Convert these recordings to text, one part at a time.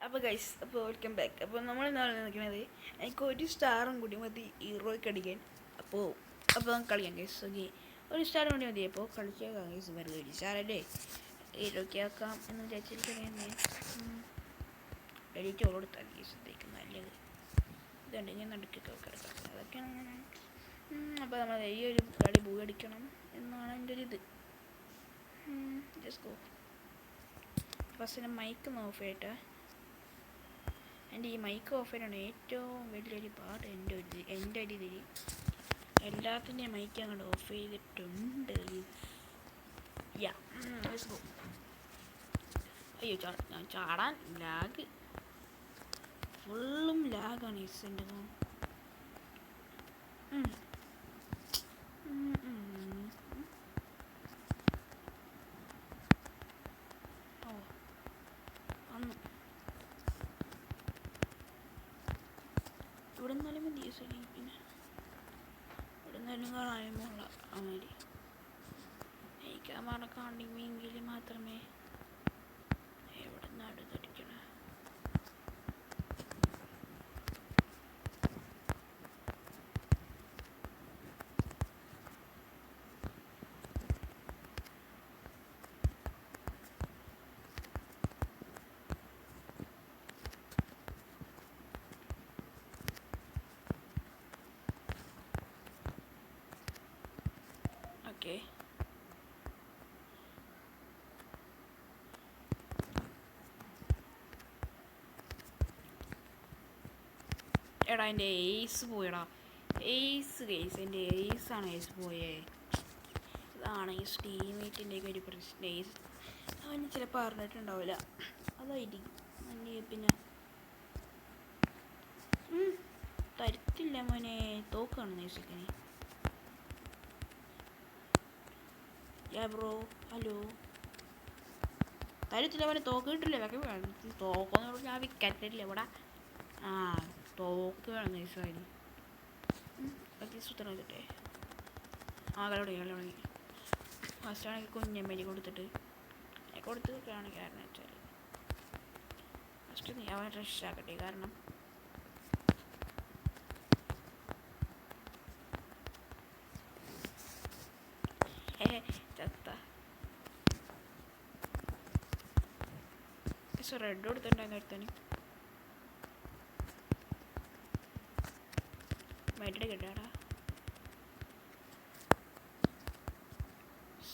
അപ്പോൾ ഗൈസ്, അപ്പോൾ welcome back. അപ്പോൾ നമ്മൾ എന്താണ് നിൽക്കുന്നത്, എനിക്ക് ഒരു സ്റ്റാറും കൂടി മതി ഹീറോയ്ക്ക് അടിക്കാൻ. അപ്പോൾ നമുക്ക് കളിക്കാം ഗൈസ്. ഓക്കെ, ഒരു സ്റ്റാർ കൂടി മതി. അപ്പോൾ കളിച്ചേക്കാം ഗൈസ്. വെറുതെ ഒരു സ്റ്റാറല്ലേ ഹീറോയ്ക്ക് ആക്കാം എന്ന് വിചാരിച്ചിരിക്കണേ. എഡിറ്റ് കൊടുത്താൽ ഗൈസ് നല്ലത്. ഇതുണ്ട് ഇങ്ങനെ നടുക്കൊക്കെ കിടക്കാം. അതൊക്കെയാണ് അങ്ങനെ. അപ്പോൾ നമ്മൾ ഈ ഒരു കളി ബൂ അടിക്കണം എന്നാണ് എൻ്റെ ഒരു ഇത്. Just go. ഫസ്റ്റ് മൈക്ക് ഒന്ന് ഓഫ് ചെയ്യട്ടെ. എൻ്റെ ഈ മൈക്ക് ഓഫ് ചെയ്യാനാണ് ഏറ്റവും വലിയൊരു പാട്ട്. എൻ്റെ ഒരു ഇതിൽ എല്ലാത്തിൻ്റെയും മൈക്ക് അങ്ങോട്ട് ഓഫ് ചെയ്തിട്ടുണ്ട്. യാ, ലെറ്റ്സ് ഗോ. അയ്യോ, ഞാൻ ചാടാൻ ലാഗ്, ഫുള്ളും ലാഗാണ് ഈ എൻ്റെ. ഇവിടെ നിന്നാലും മതി പിന്നെ ഇവിടെ നിന്നാലും കാണാനുള്ള അമാരി എനിക്ക് അമാരെ കാണിമെങ്കിൽ മാത്രമേ എവിടെ നിന്ന് അടുത്തടിക്കണ. ഓക്കെ, എടാ എൻ്റെ എയ്സ് പോയടാ. എയ്സ് ഗൈസ്, എൻ്റെ എയ്സാണ് എയ്സ് പോയേ. ഇതാണ് ഈ ടീമേറ്റിൻ്റെയൊക്കെ ഒരു പ്രശ്നം. എയ്സ് അവന് ചിലപ്പോൾ അറിഞ്ഞിട്ടുണ്ടാവില്ല, അതായിരിക്കും. പിന്നെ തരത്തില്ല മോനെ, തോക്കാണ് നേഴ്സിക്കനെ. Bro, hello. തരത്തില്ല മോനെ, തോക്ക് കിട്ടില്ല. തോക്കെന്ന് പറഞ്ഞാൽ ഞാൻ വിക്കറ്റില്ല ഇവിടെ. തോക്ക് വേണം നൈസായി. സുത്തരം വെച്ചിട്ടെ കളി തുടങ്ങി. ഫസ്റ്റാണെങ്കിൽ കുഞ്ഞമ്മേരി കൊടുത്തിട്ട് കാരണം വെച്ചാൽ ഫസ്റ്റ് നീ അവൻ റഷ് ആക്കട്ടെ. കാരണം ചത്ത റെഡ് കൊടുത്തിട്ടുണ്ടായിരുന്നു ഒരുത്തന്. മൈറ്റഡ് കിട്ടാടാ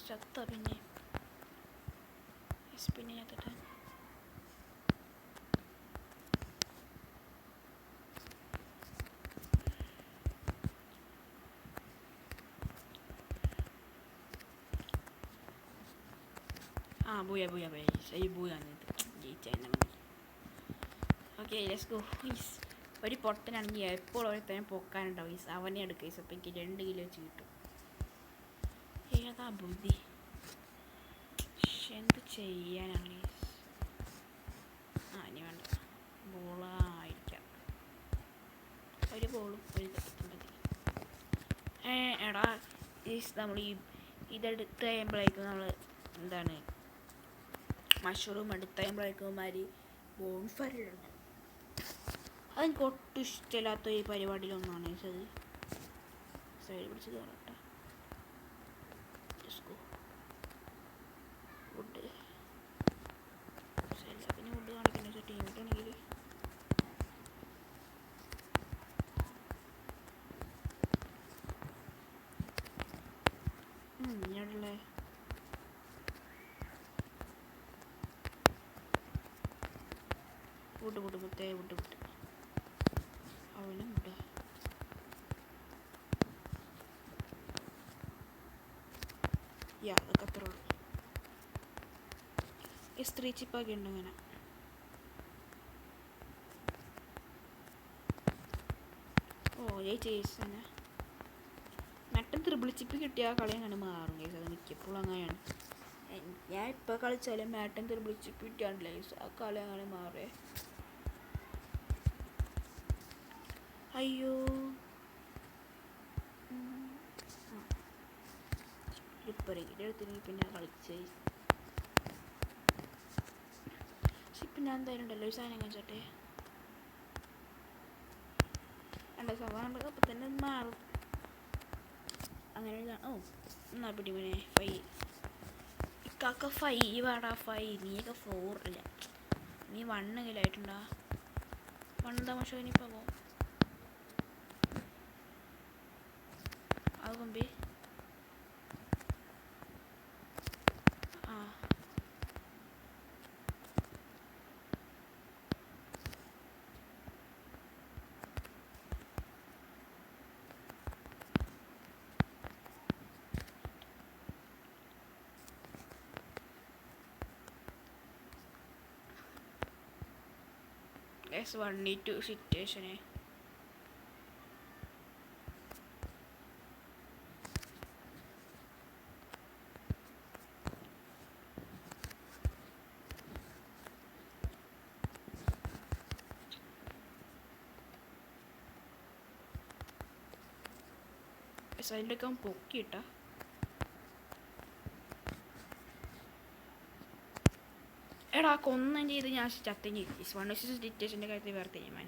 ചത്ത. പിന്നെ ചത്തിട്ട് ബൂയാണ് ജയിച്ചാൽ. Okay, let's go. ഒരു പൊട്ടനാണെങ്കിൽ എപ്പോൾ ഒരുത്തന്നെ പൊക്കാനുണ്ടാവും. അവനെ എടുക്കുക. അപ്പം എനിക്ക് 2 കിലോ വെച്ച് കിട്ടും. ഏതാ ബുദ്ധി, എന്ത് ചെയ്യാനാണ്. ഇനി വേണ്ട, ബോളായിരിക്കാം. ഒരു ബോളും ഒരു തരത്തും മതി. എടാ നമ്മൾ ഇതെടുത്ത് കഴിയുമ്പോഴേക്കും നമ്മൾ എന്താണ് മഷ്റൂം എടുത്ത് കഴിയുമ്പോഴേക്കുമാതിരി ബോൺഫയറിലുണ്ട്. അതെനിക്ക് ഒട്ടും ഇഷ്ടമില്ലാത്ത ഈ പരിപാടിയിലൊന്നാണ് അത്. സൈഡ് പിടിച്ച് കയറട്ടെ. വുഡ് പിന്നെ വുഡ് കാണിക്കുന്ന ടീമിട്ടാണെങ്കിൽ ഞാനുള്ളേ വുഡ് മുത്തേ വുഡ് അവനും വുഡ്. അതൊക്കെ അത്ര ഉള്ളു. ഈ സ്ത്രീ ചിപ്പൊക്കെ ഉണ്ട് ഇങ്ങനെ. ചേച്ചി തന്നെ നട്ടം ത്രിബിൾ ചിപ്പ് കിട്ടിയ ആ കളി അങ്ങനെ മാറും കേസ്. അത് മിക്കപ്പോഴും അങ്ങനെയാണ്. ഞാൻ ഇപ്പോൾ കളിച്ചാലും മാട്ടൻ ത്രിബിൾ ചിപ്പ് കിട്ടിയാണ്ടില്ല കേസ്, ആ കളി അങ്ങനെ മാറേ. അയ്യോ, എടുത്തിട്ട് പിന്നെ കളിച്ചേ. ഞാൻ എന്തായാലും ഉണ്ടല്ലോ ഒരു സാധനം കാണിച്ചോട്ടെ. എൻ്റെ സ്വഭാവം അപ്പം തന്നെ മാറും. അങ്ങനെ ഓ എന്നാ പിടിമനെ 5 ഇക്കാക്ക 5 വാടാ 5. നീയൊക്കെ 4 ഇല്ല, നീ 1 കിലായിട്ടുണ്ടാ. 1 തമാശ ഇനിയിപ്പോൾ പോകും അത് കൊമ്പി. ആ S1E2 സിറ്റുവേഷനെ അതിൻ്റെ ഒക്കെ പൊക്കിയിട്ട എടാ കൊന്നും ചെയ്ത് ഞാൻ ചത്തഞ്ഞ്. 1 ഡിറ്റേഷൻ്റെ കാര്യത്തിൽ വേറെ ഞാൻ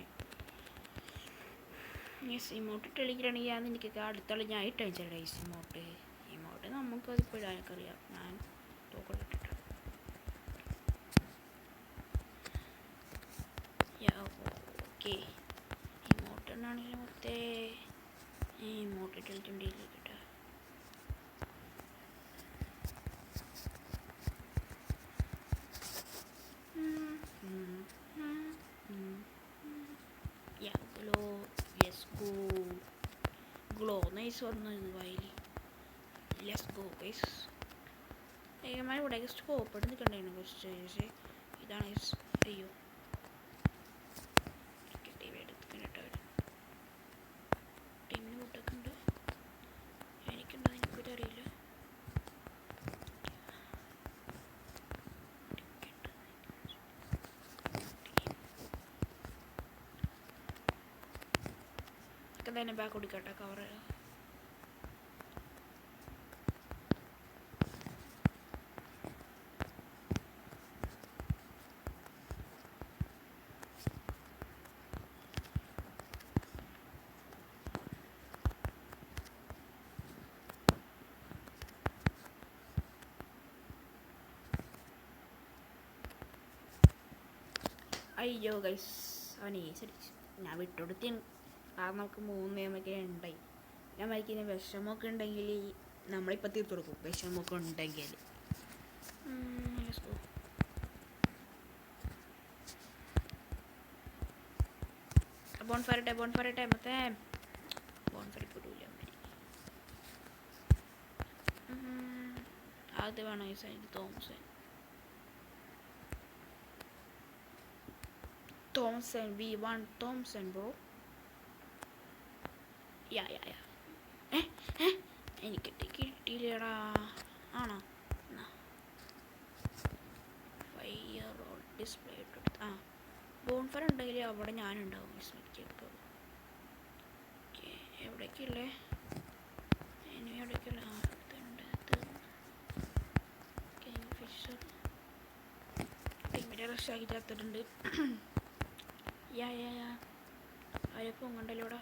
ഇമോട്ട് ടെലിഗ്രാണെങ്കിൽ ഞാൻ എനിക്ക് അടുത്തുള്ള ഞാൻ ഇട്ടയച്ചല്ലേ ഇമോട്ട് നമുക്കതിപ്പോൾ ഇടാനൊക്കറിയാം. ഞാൻ തോക്കിട്ടിട്ട് ഓക്കെ ഇമോട്ട് എന്നാണെങ്കിലും മൊത്തേ ഇമോട്ട് ഇട്ടിട്ടുണ്ടെങ്കിൽ കേട്ടോ. ഗ്ലോ നൈസ് വന്നു വായിൽ. Let's go guys. ഏകമായി ഇവിടെ സ്കോപ്പ് എടുത്ത് നിൽക്കണ്ടായിരുന്നു കുറച്ച്. പക്ഷേ ഇതാണ് അയ്യോ ടീമിന് കൂട്ടൊക്കെ ഉണ്ട്. എനിക്കുണ്ടോ എനിക്കൊരു അറിയില്ല. തന്നെ ബാക്ക് കൊടുക്കട്ടെ കവർ. അയ്യോ ഗൈസ് അവനെ ശരിച്ചു ഞാൻ വിട്ടുകൊടുത്തേന്. കാരണം നമുക്ക് 3 നിയമൊക്കെ ഉണ്ടായി. ഞാൻ മരിക്കുന്ന വിഷമമൊക്കെ ഉണ്ടെങ്കിൽ നമ്മളിപ്പോൾ തീർത്തു കൊടുക്കും. വിഷമമൊക്കെ ഉണ്ടെങ്കിൽ ബോൺഫയർ മറ്റേ ബോൺഫയർ പോലില്ല. അത് വേണം ഈ side Thomson V1 Thomson bro. എനിക്ക് കിട്ടിയില്ലടാ. ആണോ ഫയർ ഡിസ്പ്ലേ ഇട്ടെടുത്ത് ബോൺഫയർ ഉണ്ടെങ്കിൽ അവിടെ ഞാനുണ്ടാവും. വിസ്മരിക്കപ്പോൾ എവിടേക്കുള്ളേ ഇനി എവിടേക്കുള്ള ഫിഷർ ടീമിൻ്റെ റഷാക്കി ചേർത്തിട്ടുണ്ട്. അവരെ പൊങ്ങണ്ടല്ലോടാ.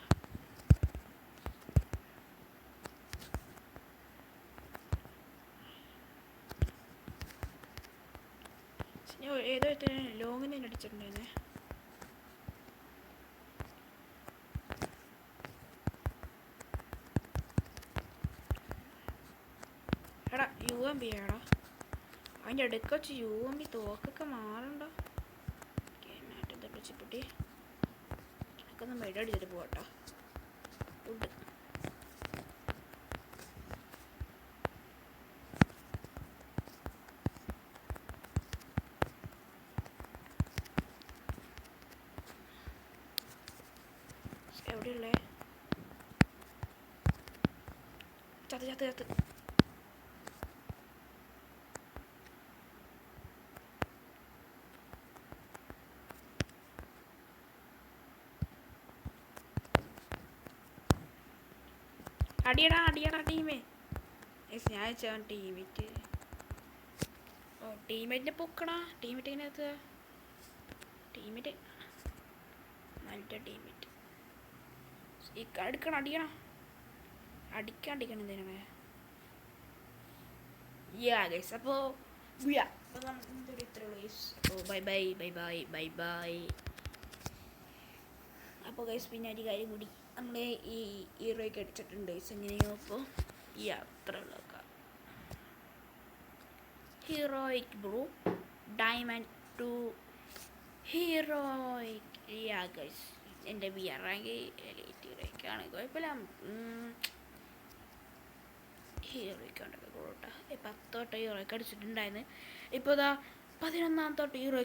ഏതോ ലോങ്ങിൽ നിന്ന് അടിച്ചിട്ടുണ്ടായിരുന്നേ. എടാ UMP ആടാ അതിൻ്റെ ഇടയ്ക്ക് വെച്ച് UMP തോക്കൊക്കെ മാറണ്ടോ. മാറ്റം വിളിച്ചിപ്പൊട്ടി ഒക്കെ ഒന്ന് മെഡ അടിച്ചിട്ട് പോകട്ടോ. ഫുഡ് എവിടെയുള്ളേ ചത്ത് അടിയടാ ടീമേ. ഞാൻ വെച്ചാൽ ടീമേറ്റ് ടീമേറ്റിനെ പൊക്കടാ. ടീമേറ്റ് എങ്ങനെ എത്തുക ടീമിറ്റ് നല്ല ടീമിറ്റ് ഈ എടുക്കണം അടിക്കണം അടിക്കണം എന്തിനാണ് ഗൈസ് അപ്പോൾ ഇത്രയുള്ളൂ ഗൈസ് അപ്പോൾ bye bye bye bye bye bye. അപ്പോൾ ഗൈസ് പിന്നെ ഒരു കാര്യം കൂടി നമ്മൾ ഈ ഹീറോയ്ക്ക് അടിച്ചിട്ടുണ്ട് ഗൈസ് എങ്ങനെയോ. അപ്പോൾ അത്ര ഉള്ളതൊക്കെ heroic bro diamond to heroic guys. എൻ്റെ ബി ആർ റാങ്ക് എലൈറ്റ് ഹീറോയ്ക്കാണ് കുഴപ്പമില്ല. ഹീറോയ്ക്ക് ഉണ്ടല്ലോ ബ്രോട്ടാ 10 തൊട്ട് ഹീറോയ്ക്ക് അടിച്ചിട്ടുണ്ടായിരുന്നു. ഇപ്പോൾ ഇതാ 11ാമത്തെ തൊട്ട് ഹീറോ